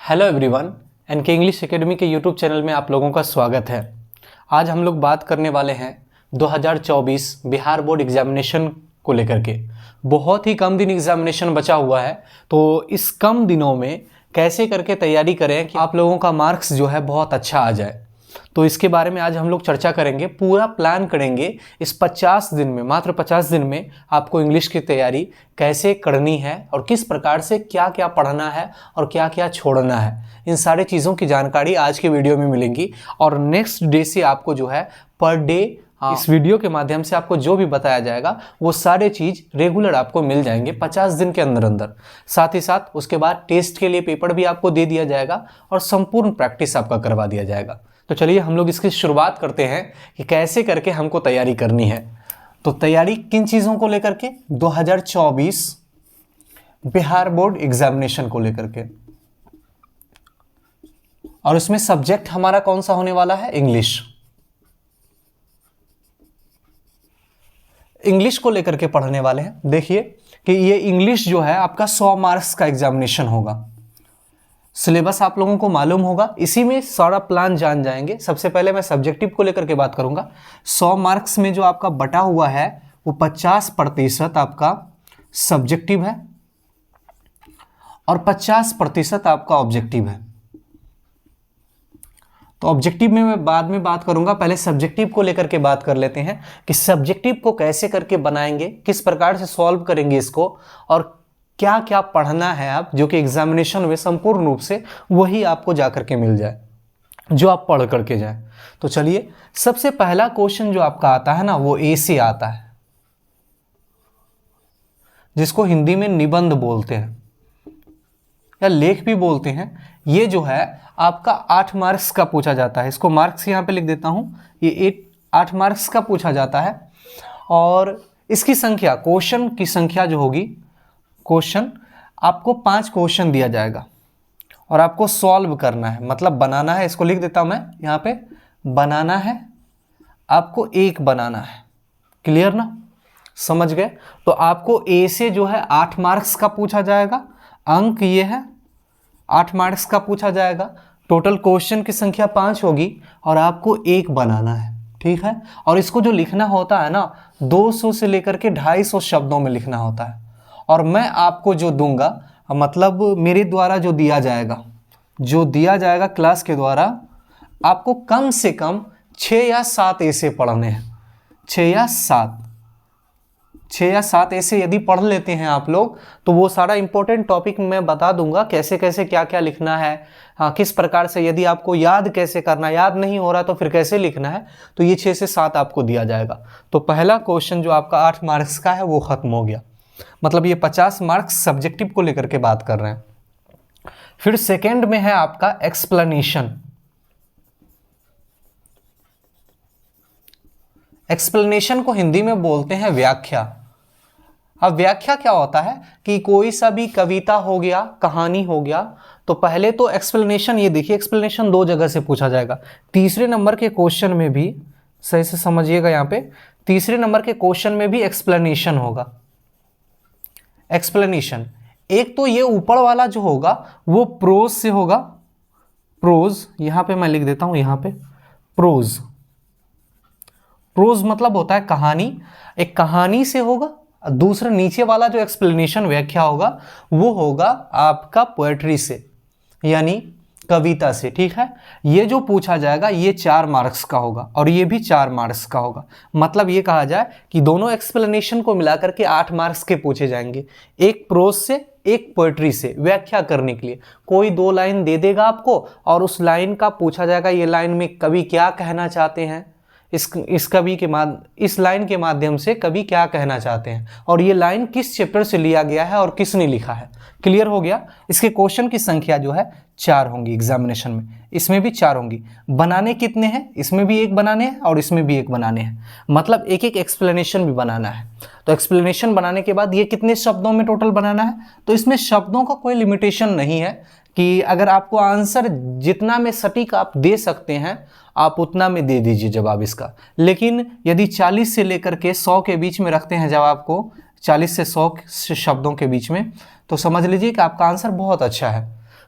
Hello everyone, NK English academy के YouTube channel में आप लोगों का स्वागत है। आज हम लोग बात करने वाले हैं 2024 बिहार बोर्ड एग्जामिनेशन को लेकर के। बहुत ही कम दिन एग्जामिनेशन बचा हुआ है, तो इस कम दिनों में कैसे करके तैयारी करें कि आप लोगों का मार्क्स जो है बहुत अच्छा आ जाए। तो इसके बारे में आज हम लोग चर्चा करेंगे, पूरा प्लान करेंगे। इस 50 दिन में, मात्र 50 दिन में आपको इंग्लिश की तैयारी कैसे करनी है और किस प्रकार से क्या क्या पढ़ना है और क्या क्या छोड़ना है, इन सारे चीज़ों की जानकारी आज के वीडियो में मिलेंगी। और नेक्स्ट डे से आपको जो है पर डे इस वीडियो के माध्यम से आपको जो भी बताया जाएगा वो सारे चीज़ रेगुलर आपको मिल जाएंगे 50 दिन के अंदर अंदर। साथ ही साथ उसके बाद टेस्ट के लिए पेपर भी आपको दे दिया जाएगा और संपूर्ण प्रैक्टिस आपका करवा दिया जाएगा। तो चलिए हम लोग इसकी शुरुआत करते हैं कि कैसे करके हमको तैयारी करनी है। तो तैयारी किन चीज़ों को लेकर के? 2024 बिहार बोर्ड एग्जामिनेशन को लेकर के, और उसमें सब्जेक्ट हमारा कौन सा होने वाला है? इंग्लिश। इंग्लिश को लेकर के पढ़ने वाले हैं। देखिए कि ये इंग्लिश जो है आपका 100 मार्क्स का एग्जामिनेशन होगा। सिलेबस आप लोगों को मालूम होगा, इसी में सारा प्लान जान जाएंगे। सबसे पहले मैं सब्जेक्टिव को लेकर के बात करूंगा। 100 मार्क्स में जो आपका बटा हुआ है वो 50% आपका सब्जेक्टिव है और 50% आपका ऑब्जेक्टिव है। तो ऑब्जेक्टिव में मैं बाद में बात करूंगा, पहले सब्जेक्टिव को लेकर के बात कर लेते हैं कि सब्जेक्टिव को कैसे करके बनाएंगे, किस प्रकार से सॉल्व करेंगे इसको, और क्या क्या पढ़ना है आप, जो कि एग्जामिनेशन में संपूर्ण रूप से वही आपको जाकर के मिल जाए, जो आप पढ़ करके जाए। तो चलिए, सबसे पहला क्वेश्चन जो आपका आता है ना, वो ए से आता है, जिसको हिंदी में निबंध बोलते हैं या लेख भी बोलते हैं। ये जो है आपका 8 मार्क्स का पूछा जाता है। इसको मार्क्स यहाँ पे लिख देता हूँ। ये 8 मार्क्स का पूछा जाता है और इसकी संख्या, क्वेश्चन की संख्या जो होगी, क्वेश्चन आपको 5 क्वेश्चन दिया जाएगा और आपको सॉल्व करना है, मतलब बनाना है। इसको लिख देता हूं मैं यहाँ पे, बनाना है, आपको एक बनाना है। क्लियर ना? समझ गए? तो आपको ए से जो है 8 मार्क्स का पूछा जाएगा, अंक ये है 8 मार्क्स का पूछा जाएगा। टोटल क्वेश्चन की संख्या 5 होगी और आपको एक बनाना है, ठीक है। और इसको जो लिखना होता है ना, 200 से लेकर के 250 शब्दों में लिखना होता है। और मैं आपको जो दूंगा, मतलब मेरे द्वारा जो दिया जाएगा क्लास के द्वारा, आपको कम से कम 6 या 7 ऐसे पढ़ने हैं। 6 या 7 ऐसे यदि पढ़ लेते हैं आप लोग, तो वो सारा इंपॉर्टेंट टॉपिक मैं बता दूंगा, कैसे कैसे क्या क्या लिखना है, हाँ किस प्रकार से, यदि आपको याद कैसे करना, याद नहीं हो रहा तो फिर कैसे लिखना है। तो ये 6 से 7 आपको दिया जाएगा। तो पहला क्वेश्चन जो आपका 8 मार्क्स का है वो खत्म हो गया, मतलब ये 50 मार्क्स सब्जेक्टिव को लेकर के बात कर रहे हैं। फिर सेकंड में है आपका एक्सप्लेनेशन। एक्सप्लेनेशन को हिंदी में बोलते हैं व्याख्या। अब व्याख्या क्या होता है कि कोई सा भी कविता हो गया, कहानी हो गया, तो पहले तो एक्सप्लेनेशन, ये देखिए एक्सप्लेनेशन 2 जगह से पूछा जाएगा। तीसरे नंबर के क्वेश्चन में भी, सही से समझिएगा यहाँ पे, तीसरे नंबर के क्वेश्चन में भी एक्सप्लेनेशन होगा। एक्सप्लेनेशन एक तो ये ऊपर वाला जो होगा वो प्रोज से होगा। प्रोज यहां पे मैं लिख देता हूं, यहां पे प्रोज। प्रोज मतलब होता है कहानी, एक कहानी से होगा। दूसरा नीचे वाला जो एक्सप्लेनेशन, व्याख्या होगा, वो होगा आपका पोएट्री से, यानी कविता से, ठीक है। ये जो पूछा जाएगा ये 4 मार्क्स का होगा और ये भी 4 मार्क्स का होगा। मतलब ये कहा जाए कि दोनों एक्सप्लेनेशन को मिलाकर के 8 मार्क्स के पूछे जाएंगे, एक प्रोज से, एक पोएट्री से, व्याख्या करने के लिए। कोई 2 लाइन दे देगा आपको और उस लाइन का पूछा जाएगा, ये लाइन में कवि क्या कहना चाहते हैं, इस लाइन के माध्यम से कवि क्या कहना चाहते हैं, और ये लाइन किस चैप्टर से लिया गया है और किसने लिखा है। क्लियर हो गया? इसके क्वेश्चन की संख्या जो है 4 होंगी एग्जामिनेशन में, इसमें भी 4 होंगी। बनाने कितने हैं? इसमें भी 1 बनाने हैं और इसमें भी 1 बनाने हैं, मतलब एक एक एक्सप्लेनेशन भी बनाना है। तो एक्सप्लेनेशन बनाने के बाद ये कितने शब्दों में टोटल बनाना है? तो इसमें शब्दों का कोई लिमिटेशन नहीं है कि अगर आपको आंसर जितना में सटीक आप दे सकते हैं, आप उतना में दे दीजिए जवाब इसका। लेकिन यदि 40 से लेकर के 100 के बीच में रखते हैं जवाब को, 40 से 100 शब्दों के बीच में, तो समझ लीजिए कि आपका आंसर बहुत अच्छा है।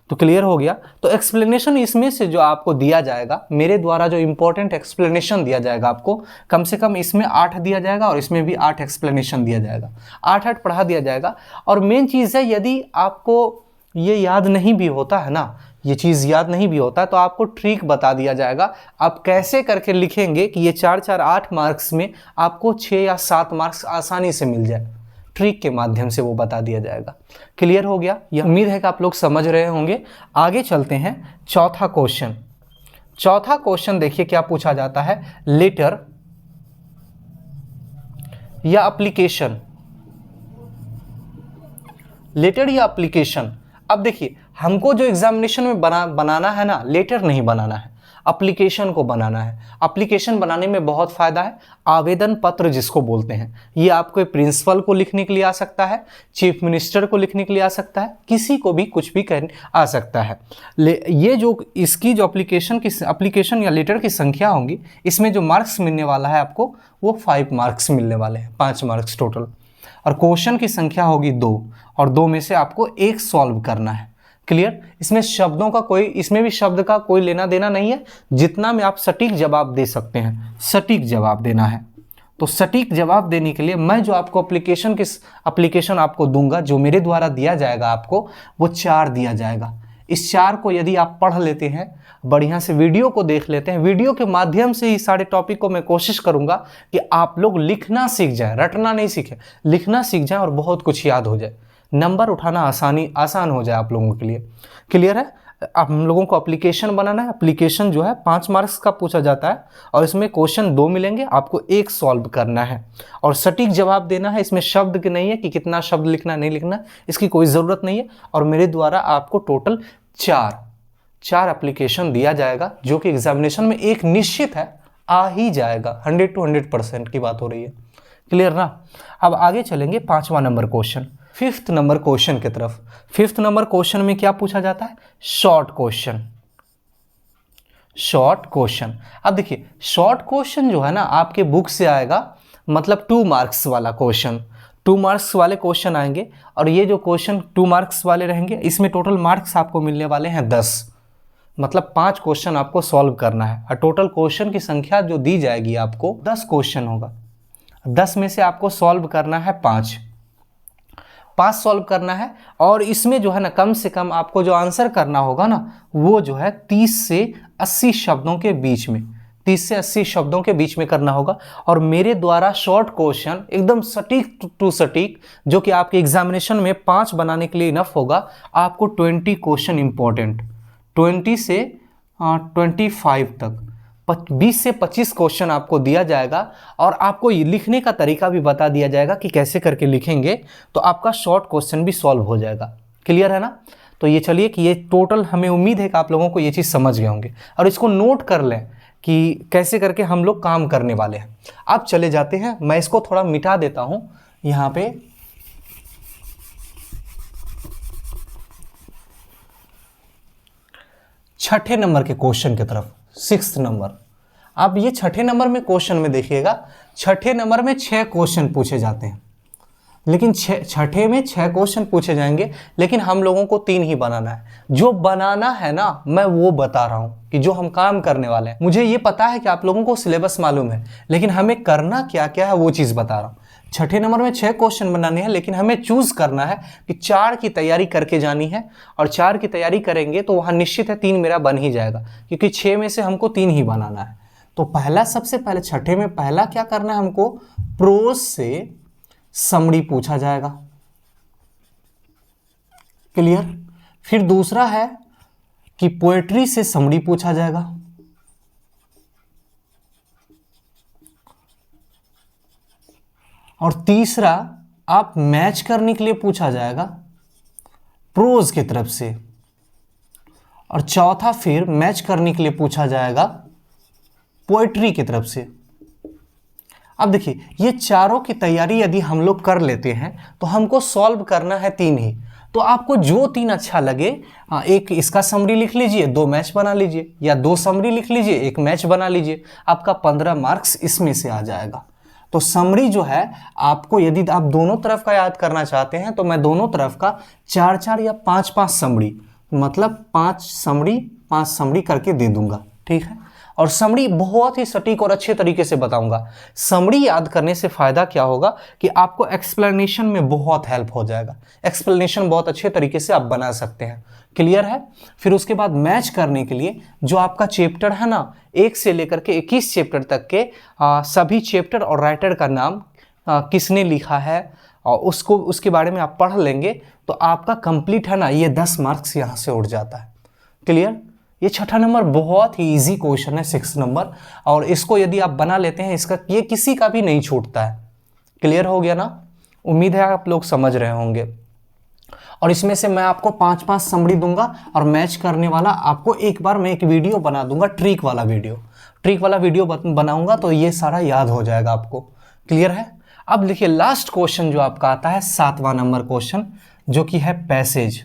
तो क्लियर हो गया। तो एक्सप्लेनेशन इसमें से जो आपको दिया जाएगा, मेरे द्वारा जो इंपॉर्टेंट एक्सप्लेनेशन दिया जाएगा आपको, कम से कम इसमें 8 दिया जाएगा और इसमें भी 8 एक्सप्लेनेशन दिया जाएगा, 8 पढ़ा दिया जाएगा। और मेन चीज़ है, यदि आपको ये याद नहीं भी होता है ना, ये चीज़ याद नहीं भी होता, तो आपको ट्रिक बता दिया जाएगा, आप कैसे करके लिखेंगे कि ये 4 4 8 मार्क्स में आपको 6 या 7 मार्क्स आसानी से मिल जाए। ट्रिक के माध्यम से वो बता दिया जाएगा। क्लियर हो गया? यह उम्मीद है कि आप लोग समझ रहे होंगे। आगे चलते हैं चौथा क्वेश्चन। चौथा क्वेश्चन देखिए क्या पूछा जाता है, लेटर या एप्लीकेशन, लेटर या एप्लीकेशन। अब देखिए हमको जो एग्जामिनेशन में बनाना है ना, लेटर नहीं बनाना है, एप्लीकेशन को बनाना है। एप्लीकेशन बनाने में बहुत फ़ायदा है। आवेदन पत्र जिसको बोलते हैं, ये आपको प्रिंसिपल को लिखने के लिए आ सकता है, चीफ मिनिस्टर को लिखने के लिए आ सकता है, किसी को भी कुछ भी आ सकता है। ये जो इसकी जो एप्लीकेशन या लेटर की संख्या होंगी, इसमें जो मार्क्स मिलने वाला है आपको, वो 5 मार्क्स मिलने वाले हैं, 5 मार्क्स टोटल। और क्वेश्चन की संख्या होगी 2, और 2 में से आपको 1 सॉल्व करना है। क्लियर? इसमें शब्दों का कोई, इसमें भी शब्द का कोई लेना देना नहीं है, जितना में आप सटीक जवाब दे सकते हैं, सटीक जवाब देना है। तो सटीक जवाब देने के लिए मैं जो आपको एप्लीकेशन आपको दूंगा, जो मेरे द्वारा दिया जाएगा आपको, वो 4 दिया जाएगा। इस 4 को यदि आप पढ़ लेते हैं, बढ़िया से वीडियो को देख लेते हैं, वीडियो के माध्यम से ही सारे टॉपिक को मैं कोशिश करूंगा कि आप लोग लिखना सीख जाएं, रटना नहीं सीखें, लिखना सीख जाएं और बहुत कुछ याद हो जाए, नंबर उठाना आसान हो जाए आप लोगों के लिए। क्लियर है? अब हम लोगों को एप्लीकेशन बनाना है। एप्लीकेशन जो है 5 मार्क्स का पूछा जाता है, और इसमें क्वेश्चन 2 मिलेंगे, आपको 1 सॉल्व करना है और सटीक जवाब देना है। इसमें शब्द की नहीं है कि कितना शब्द लिखना नहीं लिखना, इसकी कोई ज़रूरत नहीं है। और मेरे द्वारा आपको टोटल 4 एप्लीकेशन दिया जाएगा, जो कि एग्जामिनेशन में एक निश्चित है, आ ही जाएगा। 100 to 100% की बात हो रही है। क्लियर ना? अब आगे चलेंगे 5वां number question, 5th number question की तरफ। 5th नंबर क्वेश्चन में क्या पूछा जाता है, शॉर्ट क्वेश्चन। शॉर्ट क्वेश्चन, अब देखिए शॉर्ट क्वेश्चन जो है ना, आपके बुक से आएगा, मतलब 2 मार्क्स वाला क्वेश्चन, 2 मार्क्स वाले क्वेश्चन आएंगे। और ये जो क्वेश्चन 2 मार्क्स वाले रहेंगे, इसमें टोटल मार्क्स आपको मिलने वाले हैं 10, मतलब 5 क्वेश्चन आपको सॉल्व करना है। और टोटल क्वेश्चन की संख्या जो दी जाएगी आपको, 10 क्वेश्चन होगा, 10 में से आपको सॉल्व करना है 5 सॉल्व करना है। और इसमें जो है ना, कम से कम आपको जो आंसर करना होगा ना, वो जो है 30 से 80 शब्दों के बीच में, 30 से 80 शब्दों के बीच में करना होगा। और मेरे द्वारा शॉर्ट क्वेश्चन एकदम सटीक टू सटीक, जो कि आपके एग्जामिनेशन में 5 बनाने के लिए इनफ होगा, आपको 20 क्वेश्चन इंपॉर्टेंट, 20 से 25 तक 20 से 25 क्वेश्चन आपको दिया जाएगा। और आपको ये लिखने का तरीका भी बता दिया जाएगा कि कैसे करके लिखेंगे, तो आपका शॉर्ट क्वेश्चन भी सॉल्व हो जाएगा। क्लियर है ना? तो ये चलिए कि ये टोटल, हमें उम्मीद है कि आप लोगों को ये चीज़ समझ गए होंगे, और इसको नोट कर लें कि कैसे करके हम लोग काम करने वाले हैं। अब चले जाते हैं, मैं इसको थोड़ा मिटा देता हूँ यहाँ पे। छठे नंबर के क्वेश्चन की तरफ, 6th नंबर। अब ये छठे नंबर में क्वेश्चन में देखिएगा, छठे नंबर में 6 क्वेश्चन पूछे जाते हैं, लेकिन छठे में 6 क्वेश्चन पूछे जाएंगे, लेकिन हम लोगों को 3 ही बनाना है। जो बनाना है ना, मैं वो बता रहा हूँ कि जो हम काम करने वाले हैं। मुझे ये पता है कि आप लोगों को सिलेबस मालूम है, लेकिन हमें करना क्या क्या है वो चीज़ बता रहा हूँ। छठे नंबर में 6 क्वेश्चन बनाने हैं, लेकिन हमें चूज करना है कि 4 की तैयारी करके जानी है। और 4 की तैयारी करेंगे तो वहाँ निश्चित है 3 मेरा बन ही जाएगा, क्योंकि 6 में से हमको 3 ही बनाना है। तो पहला, सबसे पहले छठे में पहला क्या करना है हमको, प्रोज से समरी पूछा जाएगा। क्लियर? फिर दूसरा है कि पोएट्री से समरी पूछा जाएगा। और तीसरा, आप मैच करने के लिए पूछा जाएगा प्रोज की तरफ से। और चौथा, फिर मैच करने के लिए पूछा जाएगा पोएट्री की तरफ से। अब देखिए, ये चारों की तैयारी यदि हम लोग कर लेते हैं तो हमको सॉल्व करना है 3 ही। तो आपको जो 3 अच्छा लगे, एक इसका समरी लिख लीजिए, 2 मैच बना लीजिए, या 2 समरी लिख लीजिए, 1 मैच बना लीजिए, आपका 15 मार्क्स इसमें से आ जाएगा। तो समरी जो है आपको, यदि आप दोनों तरफ का याद करना चाहते हैं, तो मैं दोनों तरफ का 4-4 या 5-5 समरी मतलब 5 समरी करके दे दूंगा, ठीक है। और समरी बहुत ही सटीक और अच्छे तरीके से बताऊंगा। समरी याद करने से फ़ायदा क्या होगा कि आपको एक्सप्लेनेशन में बहुत हेल्प हो जाएगा। एक्सप्लेनेशन बहुत अच्छे तरीके से आप बना सकते हैं, क्लियर है। फिर उसके बाद मैच करने के लिए जो आपका चैप्टर है ना, 1 से लेकर के 21 चैप्टर तक के सभी चैप्टर और राइटर का नाम किसने लिखा है और उसके बारे में आप पढ़ लेंगे तो आपका कंप्लीट है ना, ये 10 मार्क्स यहाँ से उड़ जाता है, क्लियर। ये 6ठा नंबर बहुत ही इजी क्वेश्चन है, 6 नंबर, और इसको यदि आप बना लेते हैं इसका ये किसी का भी नहीं छूटता है, क्लियर हो गया ना। उम्मीद है आप लोग समझ रहे होंगे। और इसमें से मैं आपको 5-5 समरी दूंगा और मैच करने वाला आपको एक बार मैं एक वीडियो बना दूंगा, ट्रिक वाला वीडियो बनाऊंगा तो ये सारा याद हो जाएगा आपको, क्लियर है। अब देखिए लास्ट क्वेश्चन जो आपका आता है 7वां नंबर क्वेश्चन, जो कि है पैसेज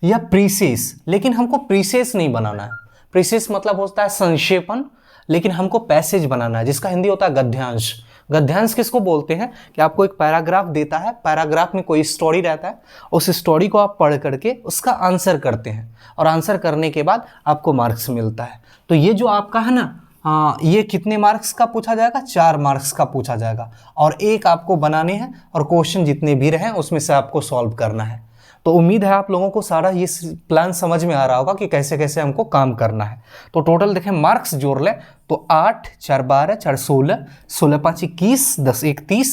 या प्रीसेस, लेकिन हमको प्रीसेस नहीं बनाना है। प्रीसेस मतलब होता है संक्षेपण, लेकिन हमको पैसेज बनाना है, जिसका हिंदी होता है गद्यांश। गद्यांश किसको बोलते हैं कि आपको एक पैराग्राफ देता है, पैराग्राफ में कोई स्टोरी रहता है, उस स्टोरी को आप पढ़ करके उसका आंसर करते हैं और आंसर करने के बाद आपको मार्क्स मिलता है। तो ये जो आपका है ना, ये कितने मार्क्स का पूछा जाएगा, 4 मार्क्स का पूछा जाएगा, और एक आपको बनाने हैं और क्वेश्चन जितने भी रहे उसमें से आपको सॉल्व करना है। तो उम्मीद है आप लोगों को सारा ये प्लान समझ में आ रहा होगा कि कैसे कैसे हमको काम करना है। तो टोटल देखें मार्क्स जोड़ लें तो 8 4 12 4 16 16 5 21 10 31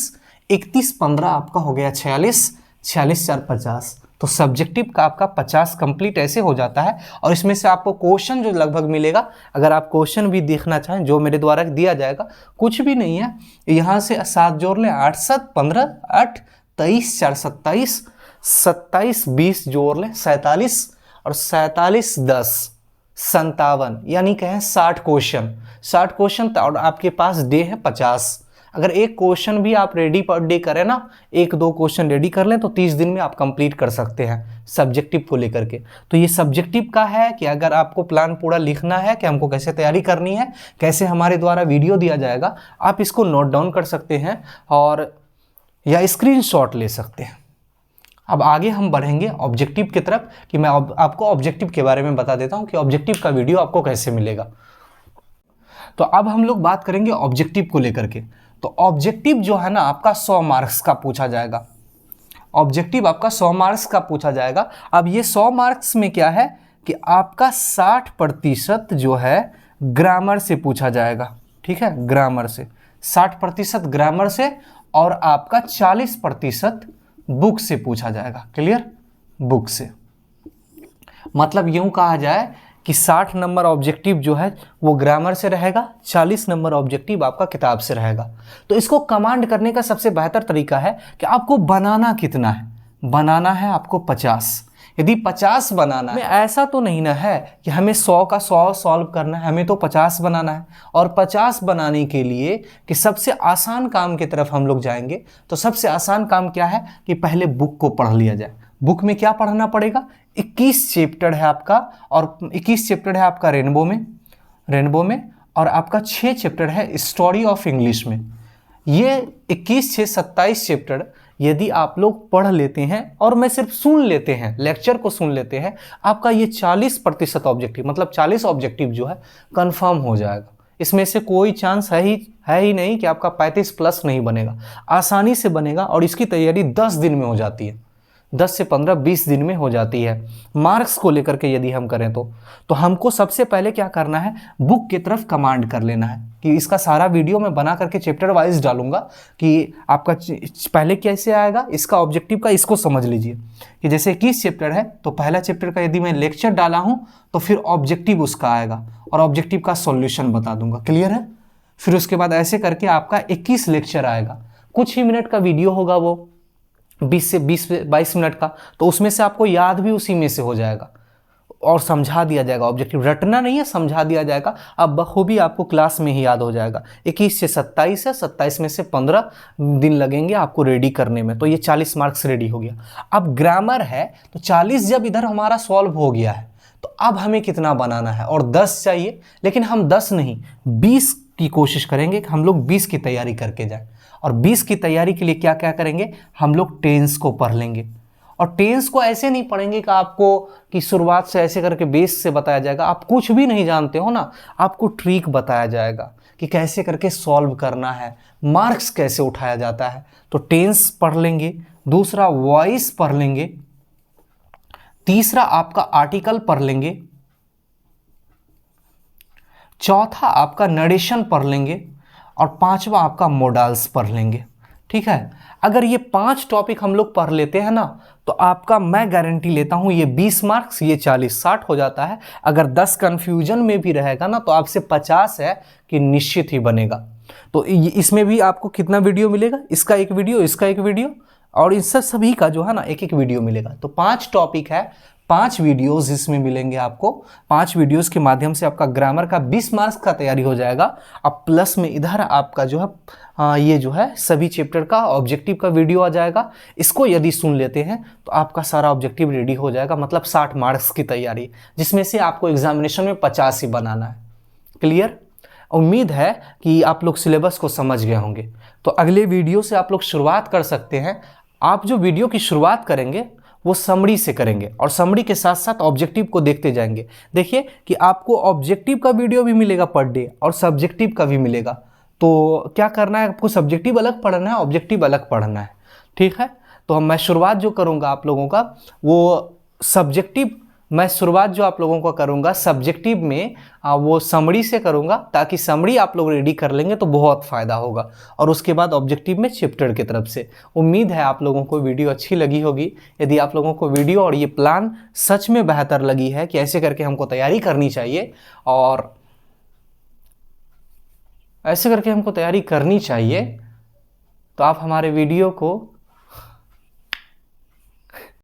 31 15 आपका हो गया 46 46 4 50। तो सब्जेक्टिव का आपका 50 कंप्लीट ऐसे हो जाता है। और इसमें से आपको क्वेश्चन जो लगभग मिलेगा, अगर आप क्वेश्चन भी देखना चाहें जो मेरे द्वारा दिया जाएगा, कुछ भी नहीं है, यहाँ से 7 जोड़ लें 8 7 15 8 23 4 27 27 20 जोड़ लें 47 और 47 10 57, यानी कहें 60 क्वेश्चन और आपके पास डे है 50। अगर एक क्वेश्चन भी आप रेडी पर डे करें ना, 1-2 क्वेश्चन रेडी कर लें तो 30 दिन में आप कंप्लीट कर सकते हैं सब्जेक्टिव को लेकर के। तो ये सब्जेक्टिव का है कि अगर आपको प्लान पूरा लिखना है कि हमको कैसे तैयारी करनी है, कैसे हमारे द्वारा वीडियो दिया जाएगा, आप इसको नोट डाउन कर सकते हैं और या स्क्रीनशॉट ले सकते हैं। अब आगे हम बढ़ेंगे ऑब्जेक्टिव की तरफ कि मैं आपको ऑब्जेक्टिव के बारे में बता देता हूं कि ऑब्जेक्टिव का वीडियो आपको कैसे मिलेगा। तो अब हम लोग बात करेंगे ऑब्जेक्टिव को लेकर के। तो ऑब्जेक्टिव जो है ना आपका 100 मार्क्स का पूछा जाएगा। ऑब्जेक्टिव आपका 100 मार्क्स का पूछा जाएगा। अब ये 100 मार्क्स में क्या है कि आपका 60% जो है ग्रामर से पूछा जाएगा, ठीक है, ग्रामर से 60% ग्रामर से, और आपका 40% बुक से पूछा जाएगा, क्लियर, बुक से। मतलब यूं कहा जाए कि 60 नंबर ऑब्जेक्टिव जो है वो ग्रामर से रहेगा, 40 नंबर ऑब्जेक्टिव आपका किताब से रहेगा। तो इसको कमांड करने का सबसे बेहतर तरीका है कि आपको बनाना कितना है, बनाना है आपको 50। यदि 50 बनाना है, ऐसा तो नहीं ना है कि हमें 100 का 100 सॉल्व करना है, हमें तो 50 बनाना है। और 50 बनाने के लिए कि सबसे आसान काम की तरफ हम लोग जाएंगे, तो सबसे आसान काम क्या है कि पहले बुक को पढ़ लिया जाए। बुक में क्या पढ़ना पड़ेगा, 21 चैप्टर है आपका, और 21 चैप्टर है आपका रेनबो में, और आपका 6 चैप्टर है स्टोरी ऑफ इंग्लिश में। ये 21 6 27 चैप्टर यदि आप लोग पढ़ लेते हैं और मैं सिर्फ सुन लेते हैं, लेक्चर को सुन लेते हैं, आपका ये 40% ऑब्जेक्टिव, मतलब 40 ऑब्जेक्टिव जो है कंफर्म हो जाएगा। इसमें से कोई चांस है ही नहीं कि आपका 35 प्लस नहीं बनेगा, आसानी से बनेगा। और इसकी तैयारी 10 दिन में हो जाती है, 10 से 15-20 दिन में हो जाती है। मार्क्स को लेकर के यदि हम करें तो हमको सबसे पहले क्या करना है, बुक की तरफ कमांड कर लेना है। कि इसका सारा वीडियो मैं बना करके चैप्टर वाइज डालूंगा कि आपका पहले कैसे आएगा, इसका ऑब्जेक्टिव का इसको समझ लीजिए कि जैसे 21 चैप्टर है तो पहला चैप्टर का यदि मैं लेक्चर डाला हूं तो फिर ऑब्जेक्टिव उसका आएगा और ऑब्जेक्टिव का सॉल्यूशन बता दूंगा, क्लियर है। फिर उसके बाद ऐसे करके आपका 21 लेक्चर आएगा, कुछ ही मिनट का वीडियो होगा वो, 20 से 22 मिनट का, तो उसमें से आपको याद भी उसी में से हो जाएगा और समझा दिया जाएगा। ऑब्जेक्टिव रटना नहीं है, समझा दिया जाएगा, अब बखूबी आपको क्लास में ही याद हो जाएगा। 21 से 27 है, 27 में से 15 दिन लगेंगे आपको रेडी करने में, तो ये 40 मार्क्स रेडी हो गया। अब ग्रामर है तो 40 जब इधर हमारा सॉल्व हो गया है तो अब हमें कितना बनाना है, और 10 चाहिए, लेकिन हम 10 नहीं 20 की कोशिश करेंगे कि हम लोग 20 की तैयारी करके जाएं। और 20 की तैयारी के लिए क्या क्या करेंगे, हम लोग टेंस को पढ़ लेंगे, और टेंस को ऐसे नहीं पढ़ेंगे कि आपको कि शुरुआत से ऐसे करके बेस से बताया जाएगा, आप कुछ भी नहीं जानते हो ना, आपको ट्रिक बताया जाएगा कि कैसे करके सॉल्व करना है, मार्क्स कैसे उठाया जाता है। तो टेंस पढ़ लेंगे, दूसरा वॉइस पढ़ लेंगे, तीसरा आपका आर्टिकल पढ़ लेंगे, चौथा आपका नरेशन पढ़ लेंगे और पांचवा आपका मोडाल्स पढ़ लेंगे। ठीक है, अगर ये 5 टॉपिक हम लोग पढ़ लेते हैं ना तो आपका मैं गारंटी लेता हूं ये 20 मार्क्स, ये 40-60 हो जाता है। अगर 10 कंफ्यूजन में भी रहेगा ना तो आपसे 50 है कि निश्चित ही बनेगा। तो इसमें भी आपको कितना वीडियो मिलेगा, इसका एक वीडियो, इसका एक वीडियो और इन सब सभी का जो है ना एक एक वीडियो मिलेगा। तो 5 टॉपिक है, 5 वीडियोस इसमें मिलेंगे आपको। 5 वीडियोस के माध्यम से आपका ग्रामर का 20 मार्क्स का तैयारी हो जाएगा। अब प्लस में इधर आपका जो है ये जो है सभी चैप्टर का ऑब्जेक्टिव का वीडियो आ जाएगा। इसको यदि सुन लेते हैं तो आपका सारा ऑब्जेक्टिव रेडी हो जाएगा, मतलब 60 मार्क्स की तैयारी, जिसमें से आपको एग्जामिनेशन में 50 ही बनाना है। क्लियर? उम्मीद है कि आप लोग सिलेबस को समझ गए होंगे। तो अगले वीडियो से आप लोग शुरुआत कर सकते हैं। आप जो वीडियो की शुरुआत करेंगे वो समरी से करेंगे और समरी के साथ साथ ऑब्जेक्टिव को देखते जाएंगे। देखिए कि आपको ऑब्जेक्टिव का वीडियो भी मिलेगा पर डे और सब्जेक्टिव का भी मिलेगा। तो क्या करना है, आपको सब्जेक्टिव अलग पढ़ना है, ऑब्जेक्टिव अलग पढ़ना है। ठीक है, तो मैं शुरुआत जो करूँगा आप लोगों का वो सब्जेक्टिव, मैं शुरुआत जो आप लोगों को करूंगा सब्जेक्टिव में वो समरी से करूंगा, ताकि समरी आप लोग रेडी कर लेंगे तो बहुत फ़ायदा होगा। और उसके बाद ऑब्जेक्टिव में चैप्टर की तरफ से। उम्मीद है आप लोगों को वीडियो अच्छी लगी होगी। यदि आप लोगों को वीडियो और ये प्लान सच में बेहतर लगी है कि ऐसे करके हमको तैयारी करनी चाहिए और ऐसे करके हमको तैयारी करनी चाहिए, तो आप हमारे वीडियो को